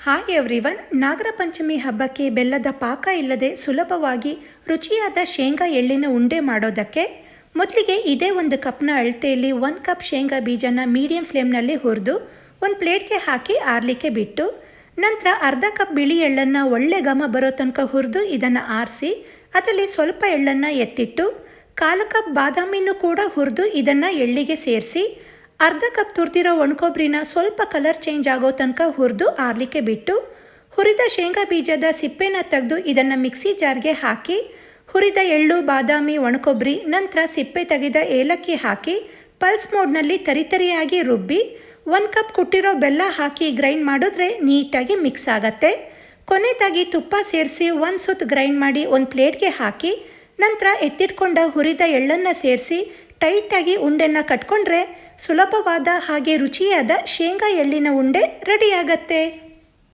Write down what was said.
Hi everyone, Nagara Panchami ಹಬ್ಬಕ್ಕೆ ಬೆಲ್ಲದ ಪಾಕ ಇಲ್ಲದೆ ಸುಲಭವಾಗಿ ರುಚಿಯಾದ ಶೇಂಗಾ ಎಳ್ಳಿನ ಉಂಡೆ ಮಾಡೋದಕ್ಕೆ ಮೊದಲಿಗೆ ಇದೇ ಒಂದು ಕಪ್ನ ಅಳತೆಯಲ್ಲಿ 1 ಕಪ್ ಶೇಂಗಾ ಬೀಜನ ಮೀಡಿಯಂ ಫ್ಲೇಮ್ನಲ್ಲಿ ಹುರಿದು ಒಂದು ಪ್ಲೇಟ್ಗೆ ಹಾಕಿ ಆರಲಿಕ್ಕೆ ಬಿಟ್ಟು, ನಂತರ ಅರ್ಧ ಕಪ್ ಬಿಳಿ ಎಳ್ಳನ್ನು ಒಳ್ಳೆ ಘಮ ಬರೋ ತನಕ ಹುರಿದು ಇದನ್ನು ಆರಿಸಿ ಅದರಲ್ಲಿ ಸ್ವಲ್ಪ ಎಳ್ಳನ್ನು ಎತ್ತಿಟ್ಟು, 1/4 ಕಪ್ ಬಾದಾಮಿನೂ ಕೂಡ ಹುರಿದು ಇದನ್ನು ಎಳ್ಳಿಗೆ ಸೇರಿಸಿ, ಅರ್ಧ ಕಪ್ ತುರಿದಿರೋ ಒಣಕೊಬ್ಬರಿನ ಸ್ವಲ್ಪ ಕಲರ್ ಚೇಂಜ್ ಆಗೋ ತನಕ ಹುರಿದು ಆರಲಿಕ್ಕೆ ಬಿಟ್ಟು, ಹುರಿದ ಶೇಂಗಾ ಬೀಜದ ಸಿಪ್ಪೆನ ತೆಗೆದು ಇದನ್ನು ಮಿಕ್ಸಿ ಜಾರ್ಗೆ ಹಾಕಿ, ಹುರಿದ ಎಳ್ಳು, ಬಾದಾಮಿ, ಒಣಕೊಬ್ಬರಿ, ನಂತರ ಸಿಪ್ಪೆ ತೆಗೆದ ಏಲಕ್ಕಿ ಹಾಕಿ ಪಲ್ಸ್ ಮೋಡ್ನಲ್ಲಿ ತರಿತರಿಯಾಗಿ ರುಬ್ಬಿ 1 ಕಪ್ ಕುಟ್ಟಿರೋ ಬೆಲ್ಲ ಹಾಕಿ ಗ್ರೈಂಡ್ ಮಾಡಿದ್ರೆ ನೀಟಾಗಿ ಮಿಕ್ಸ್ ಆಗತ್ತೆ. ಕೊನೆಯದಾಗಿ ತುಪ್ಪ ಸೇರಿಸಿ ಒಂದು ಸುತ್ತು ಗ್ರೈಂಡ್ ಮಾಡಿ ಒಂದು ಪ್ಲೇಟ್ಗೆ ಹಾಕಿ, ನಂತರ ಎತ್ತಿಟ್ಕೊಂಡ ಹುರಿದ ಎಳ್ಳನ್ನು ಸೇರಿಸಿ ಟೈಟಾಗಿ ಉಂಡೆನ ಕಟ್ಕೊಂಡ್ರೆ ಸುಲಭವಾದ ಹಾಗೆ ರುಚಿಯಾದ ಶೇಂಗಾ ಎಳ್ಳಿನ ಉಂಡೆ ರೆಡಿಯಾಗತ್ತೆ.